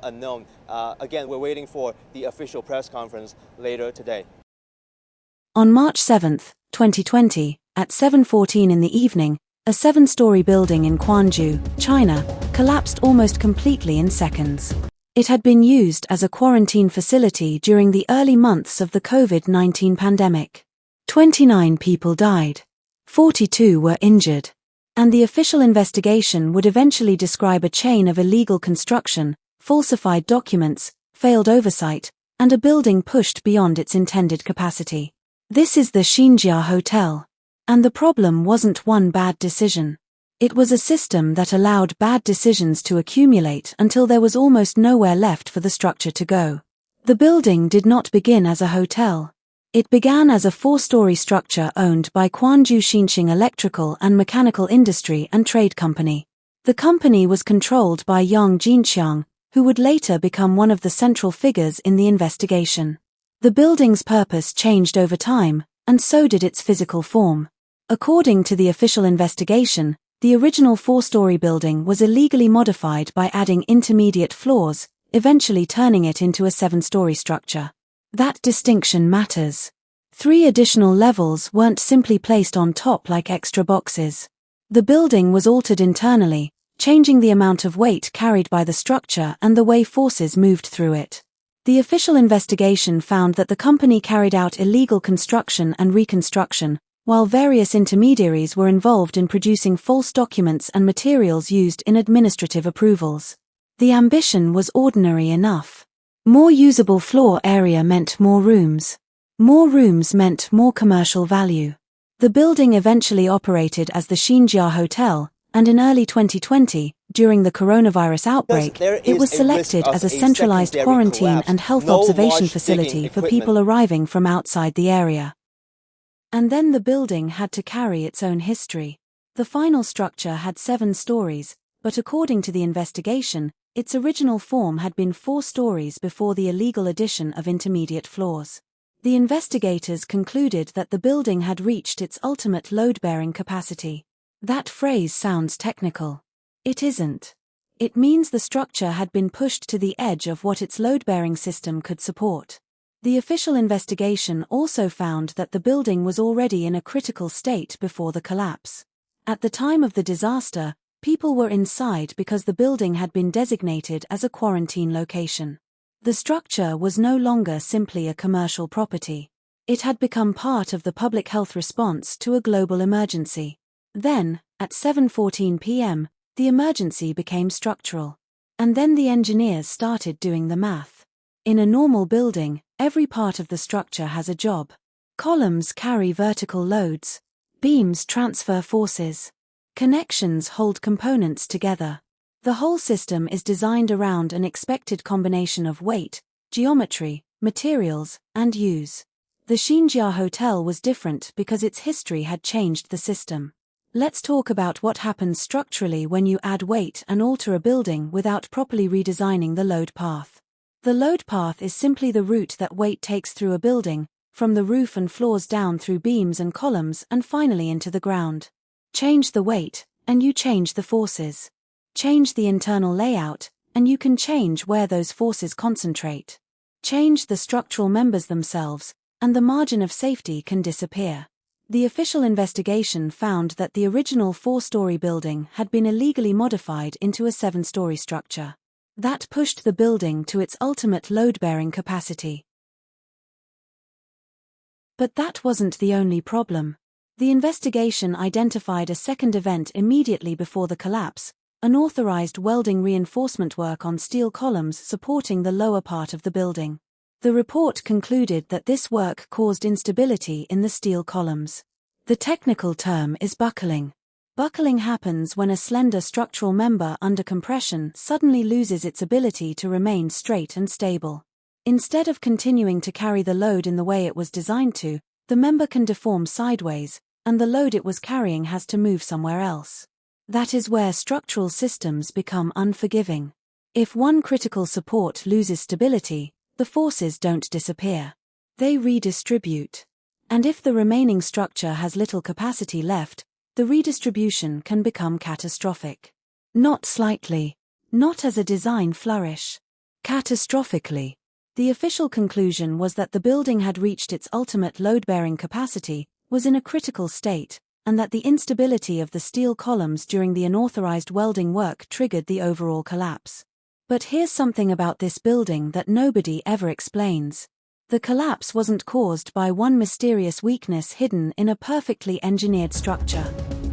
Unknown. Again, we're waiting for the official press conference later today. On March 7, 2020, at 7:14 in the evening, a 7-story building in Quanzhou, China, collapsed almost completely in seconds. It had been used as a quarantine facility during the early months of the COVID-19 pandemic. 29 people died. 42 were injured. And the official investigation would eventually describe a chain of illegal construction, falsified documents, failed oversight, and a building pushed beyond its intended capacity. This is the Xinjia Hotel. And the problem wasn't one bad decision. It was a system that allowed bad decisions to accumulate until there was almost nowhere left for the structure to go. The building did not begin as a hotel. It began as a 4-story structure owned by Quanzhou Xinxing Electrical and Mechanical Industry and Trade Company. The company was controlled by Yang Jinqiang, who would later become one of the central figures in the investigation. The building's purpose changed over time, and so did its physical form. According to the official investigation, the original 4-story building was illegally modified by adding intermediate floors, eventually turning it into a 7-story structure. That distinction matters. 3 additional levels weren't simply placed on top like extra boxes. The building was altered internally, changing the amount of weight carried by the structure and the way forces moved through it. The official investigation found that the company carried out illegal construction and reconstruction, while various intermediaries were involved in producing false documents and materials used in administrative approvals. The ambition was ordinary enough. More usable floor area meant more rooms. More rooms meant more commercial value. The building eventually operated as the Xinjia Hotel, and in early 2020, during the coronavirus outbreak, it was selected as a centralized quarantine and health observation facility for people arriving from outside the area. And then the building had to carry its own history. The final structure had 7 stories, but according to the investigation, its original form had been 4 stories before the illegal addition of intermediate floors. The investigators concluded that the building had reached its ultimate load-bearing capacity. That phrase sounds technical. It isn't. It means the structure had been pushed to the edge of what its load-bearing system could support. The official investigation also found that the building was already in a critical state before the collapse. At the time of the disaster, people were inside because the building had been designated as a quarantine location. The structure was no longer simply a commercial property. It had become part of the public health response to a global emergency. Then, at 7:14 p.m., the emergency became structural. And then the engineers started doing the math. In a normal building, every part of the structure has a job. Columns carry vertical loads. Beams transfer forces. Connections hold components together. The whole system is designed around an expected combination of weight, geometry, materials, and use. The Xinjia Hotel was different because its history had changed the system. Let's talk about what happens structurally when you add weight and alter a building without properly redesigning the load path. The load path is simply the route that weight takes through a building, from the roof and floors down through beams and columns and finally into the ground. Change the weight, and you change the forces. Change the internal layout, and you can change where those forces concentrate. Change the structural members themselves, and the margin of safety can disappear. The official investigation found that the original 4-story building had been illegally modified into a 7-story structure. That pushed the building to its ultimate load-bearing capacity. But that wasn't the only problem. The investigation identified a second event immediately before the collapse, unauthorized welding reinforcement work on steel columns supporting the lower part of the building. The report concluded that this work caused instability in the steel columns. The technical term is buckling. Buckling happens when a slender structural member under compression suddenly loses its ability to remain straight and stable. Instead of continuing to carry the load in the way it was designed to, the member can deform sideways, and the load it was carrying has to move somewhere else. That is where structural systems become unforgiving. If one critical support loses stability, the forces don't disappear. They redistribute. And if the remaining structure has little capacity left, the redistribution can become catastrophic. Not slightly. Not as a design flourish. Catastrophically. The official conclusion was that the building had reached its ultimate load-bearing capacity, was in a critical state, and that the instability of the steel columns during the unauthorized welding work triggered the overall collapse. But here's something about this building that nobody ever explains. The collapse wasn't caused by one mysterious weakness hidden in a perfectly engineered structure.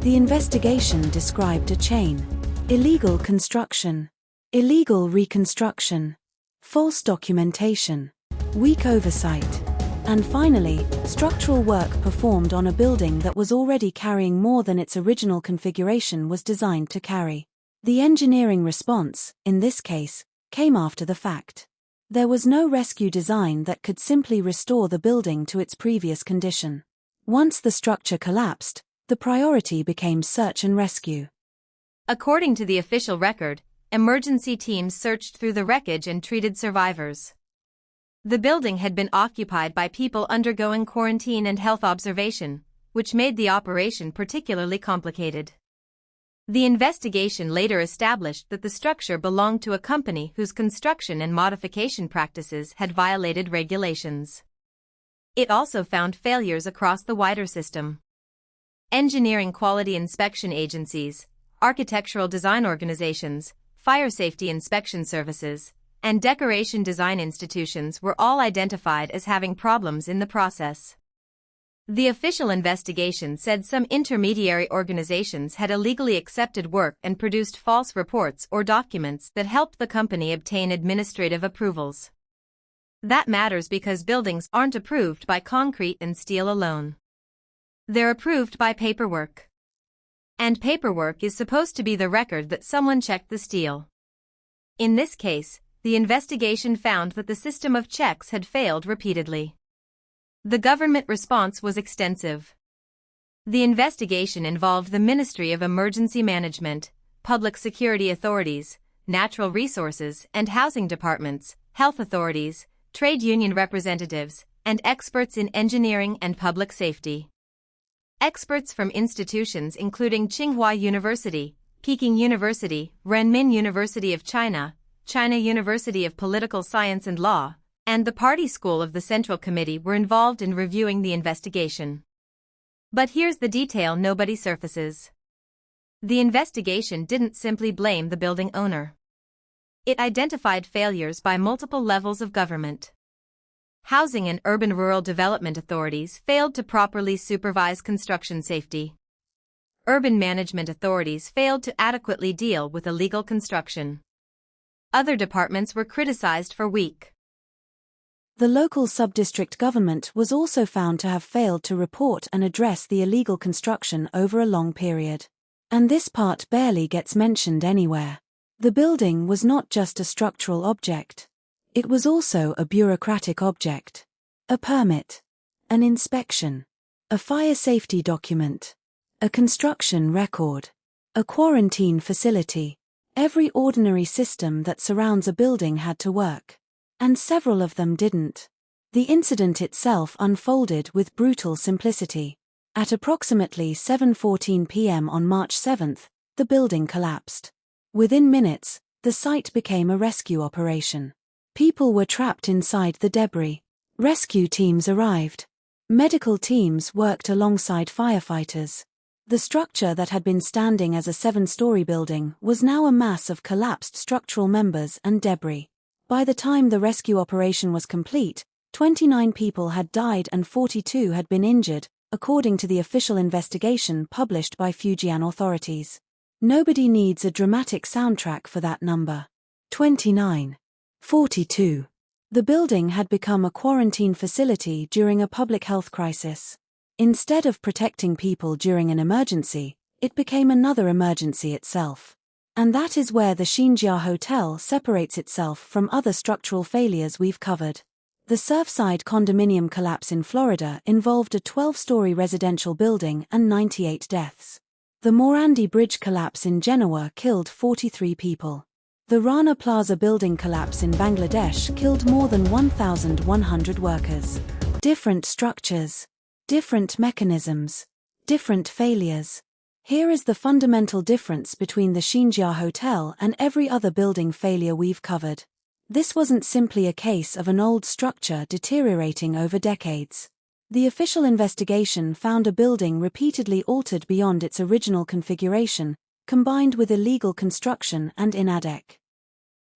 The investigation described a chain. Illegal construction. Illegal reconstruction. False documentation. Weak oversight. And finally, structural work performed on a building that was already carrying more than its original configuration was designed to carry. The engineering response, in this case, came after the fact. There was no rescue design that could simply restore the building to its previous condition. Once the structure collapsed, the priority became search and rescue. According to the official record, emergency teams searched through the wreckage and treated survivors. The building had been occupied by people undergoing quarantine and health observation, which made the operation particularly complicated. The investigation later established that the structure belonged to a company whose construction and modification practices had violated regulations. It also found failures across the wider system. Engineering quality inspection agencies, architectural design organizations, fire safety inspection services, and decoration design institutions were all identified as having problems in the process. The official investigation said some intermediary organizations had illegally accepted work and produced false reports or documents that helped the company obtain administrative approvals. That matters because buildings aren't approved by concrete and steel alone. They're approved by paperwork. And paperwork is supposed to be the record that someone checked the steel. In this case, the investigation found that the system of checks had failed repeatedly. The government response was extensive. The investigation involved the Ministry of Emergency Management, public security authorities, natural resources and housing departments, health authorities, trade union representatives, and experts in engineering and public safety. Experts from institutions including Tsinghua University, Peking University, Renmin University of China, China University of Political Science and Law, and the Party School of the Central Committee were involved in reviewing the investigation. But here's the detail nobody surfaces. The investigation didn't simply blame the building owner. It identified failures by multiple levels of government. Housing and urban-rural development authorities failed to properly supervise construction safety. Urban management authorities failed to adequately deal with illegal construction. Other departments were criticized for weak. The local sub-district government was also found to have failed to report and address the illegal construction over a long period. And this part barely gets mentioned anywhere. The building was not just a structural object. It was also a bureaucratic object. A permit. An inspection. A fire safety document. A construction record. A quarantine facility. Every ordinary system that surrounds a building had to work. And several of them didn't. The incident itself unfolded with brutal simplicity. At approximately 7:14 p.m. on March 7th, the building collapsed. Within minutes, the site became a rescue operation. People were trapped inside the debris. Rescue teams arrived. Medical teams worked alongside firefighters. The structure that had been standing as a 7-story building was now a mass of collapsed structural members and debris. By the time the rescue operation was complete, 29 people had died and 42 had been injured, according to the official investigation published by Fujian authorities. Nobody needs a dramatic soundtrack for that number. 29. 42. The building had become a quarantine facility during a public health crisis. Instead of protecting people during an emergency, it became another emergency itself. And that is where the Xinjia Hotel separates itself from other structural failures we've covered. The Surfside condominium collapse in Florida involved a 12-story residential building and 98 deaths. The Morandi Bridge collapse in Genoa killed 43 people. The Rana Plaza building collapse in Bangladesh killed more than 1,100 workers. Different structures. Different mechanisms. Different failures. Here is the fundamental difference between the Xinjia Hotel and every other building failure we've covered. This wasn't simply a case of an old structure deteriorating over decades. The official investigation found a building repeatedly altered beyond its original configuration, combined with illegal construction and inadequate.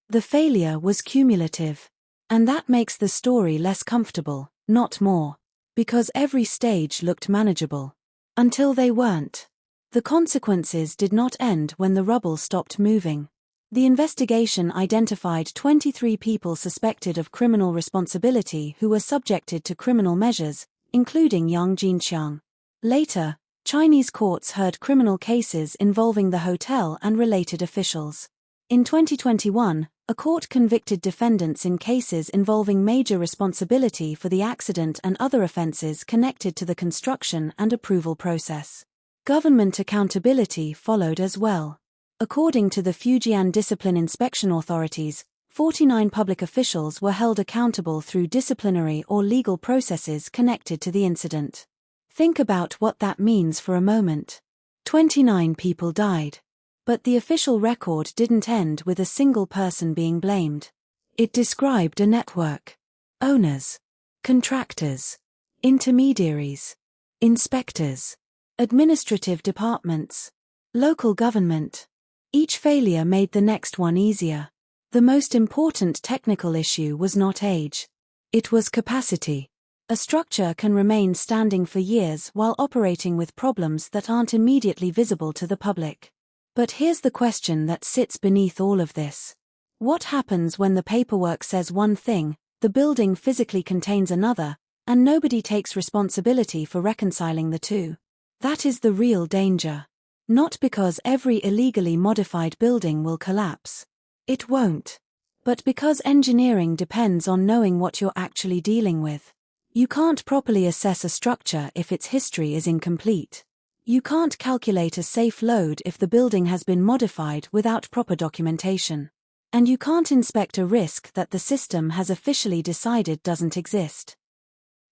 The failure was cumulative. And that makes the story less comfortable, not more. Because every stage looked manageable. Until they weren't. The consequences did not end when the rubble stopped moving. The investigation identified 23 people suspected of criminal responsibility who were subjected to criminal measures, including Yang Jinqiang. Later, Chinese courts heard criminal cases involving the hotel and related officials. In 2021, a court convicted defendants in cases involving major responsibility for the accident and other offenses connected to the construction and approval process. Government accountability followed as well. According to the Fujian Discipline Inspection Authorities, 49 public officials were held accountable through disciplinary or legal processes connected to the incident. Think about what that means for a moment. 29 people died. But the official record didn't end with a single person being blamed. It described a network. Owners, contractors, intermediaries, inspectors, administrative departments, local government. Each failure made the next one easier. The most important technical issue was not age. It was capacity. A structure can remain standing for years while operating with problems that aren't immediately visible to the public. But here's the question that sits beneath all of this. What happens when the paperwork says one thing, the building physically contains another, and nobody takes responsibility for reconciling the two? That is the real danger. Not because every illegally modified building will collapse. It won't. But because engineering depends on knowing what you're actually dealing with. You can't properly assess a structure if its history is incomplete. You can't calculate a safe load if the building has been modified without proper documentation. And you can't inspect a risk that the system has officially decided doesn't exist.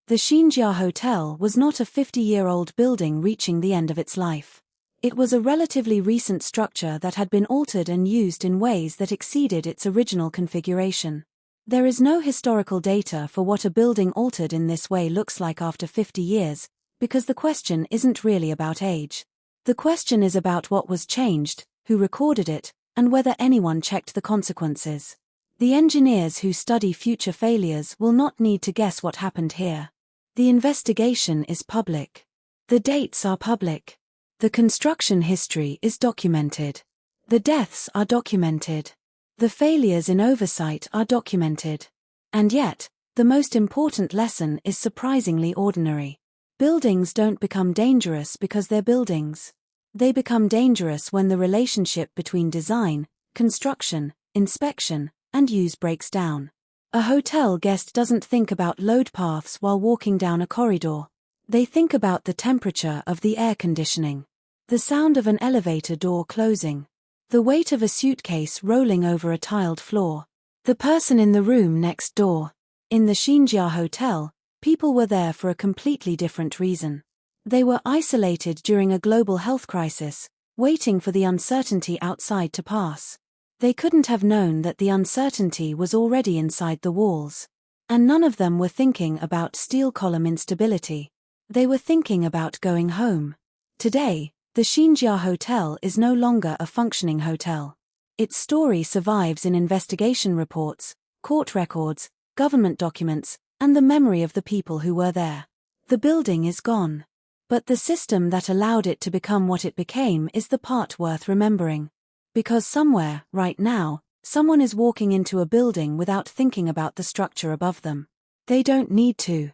The Xinjia Hotel was not a 50-year-old building reaching the end of its life. It was a relatively recent structure that had been altered and used in ways that exceeded its original configuration. There is no historical data for what a building altered in this way looks like after 50 years, because the question isn't really about age. The question is about what was changed, who recorded it, and whether anyone checked the consequences. The engineers who study future failures will not need to guess what happened here. The investigation is public. The dates are public. The construction history is documented. The deaths are documented. The failures in oversight are documented. And yet, the most important lesson is surprisingly ordinary. Buildings don't become dangerous because they're buildings. They become dangerous when the relationship between design, construction, inspection, and use breaks down. A hotel guest doesn't think about load paths while walking down a corridor. They think about the temperature of the air conditioning, the sound of an elevator door closing, the weight of a suitcase rolling over a tiled floor, the person in the room next door. In the Xinjia Hotel, people were there for a completely different reason. They were isolated during a global health crisis, waiting for the uncertainty outside to pass. They couldn't have known that the uncertainty was already inside the walls. And none of them were thinking about steel column instability. They were thinking about going home. Today, the Xinjia Hotel is no longer a functioning hotel. Its story survives in investigation reports, court records, government documents, and the memory of the people who were there. The building is gone. But the system that allowed it to become what it became is the part worth remembering. Because somewhere, right now, someone is walking into a building without thinking about the structure above them. They don't need to.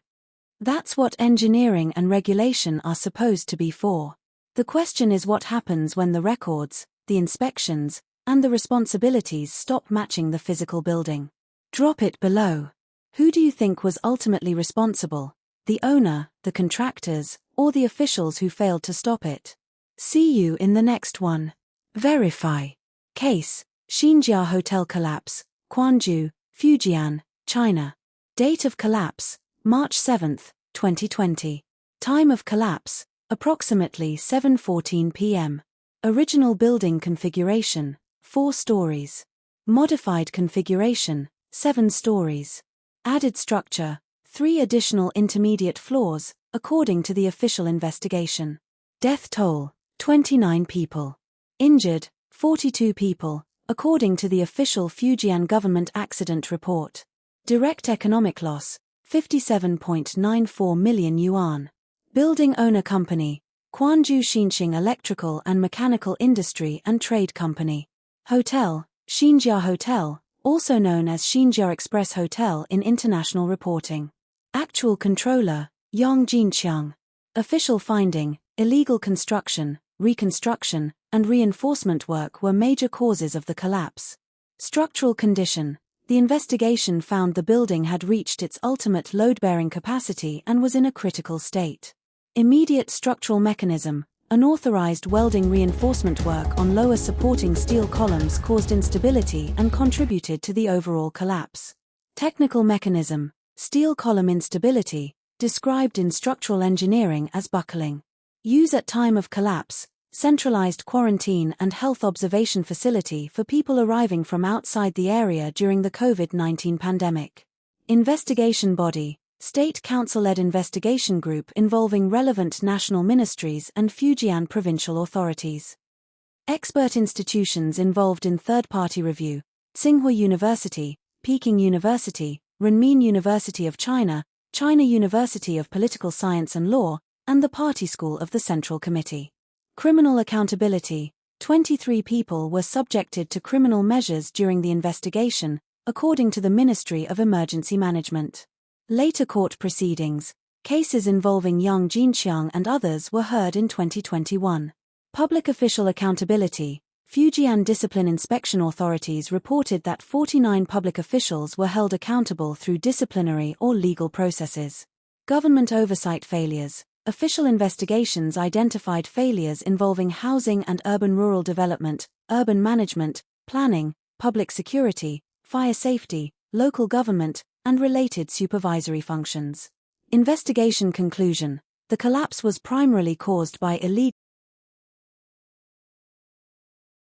That's what engineering and regulation are supposed to be for. The question is what happens when the records, the inspections, and the responsibilities stop matching the physical building. Drop it below. Who do you think was ultimately responsible? The owner, the contractors, or the officials who failed to stop it? See you in the next one. Verify. Case: Xinjia Hotel Collapse, Quanzhou, Fujian, China. Date of collapse: March 7, 2020. Time of collapse: approximately 7:14 p.m. Original building configuration: 4 stories. Modified configuration: 7 stories. Added structure, 3 additional intermediate floors, according to the official investigation. Death toll, 29 people. Injured, 42 people, according to the official Fujian government accident report. Direct economic loss, 57.94 million yuan. Building owner company, Quanzhou Xinxing Electrical and Mechanical Industry and Trade Company. Hotel, Xinjia Hotel, also known as Xinjia Express Hotel in international reporting. Actual controller, Yang Jinqiang. Official finding, illegal construction, reconstruction, and reinforcement work were major causes of the collapse. Structural condition, the investigation found the building had reached its ultimate load-bearing capacity and was in a critical state. Immediate structural mechanism, unauthorized welding reinforcement work on lower supporting steel columns caused instability and contributed to the overall collapse. Technical mechanism, steel column instability, described in structural engineering as buckling. Use at time of collapse, centralized quarantine and health observation facility for people arriving from outside the area during the COVID-19 pandemic. Investigation body, State Council-led investigation group involving relevant national ministries and Fujian provincial authorities. Expert institutions involved in third-party review, Tsinghua University, Peking University, Renmin University of China, China University of Political Science and Law, and the Party School of the Central Committee. Criminal accountability, 23 people were subjected to criminal measures during the investigation, according to the Ministry of Emergency Management. Later court proceedings, cases involving Yang Jinqiang and others were heard in 2021. Public official accountability, Fujian discipline inspection authorities reported that 49 public officials were held accountable through disciplinary or legal processes. Government oversight failures, official investigations identified failures involving housing and urban-rural development, urban management, planning, public security, fire safety, local government, and related supervisory functions. Investigation conclusion, the collapse was primarily caused by illegal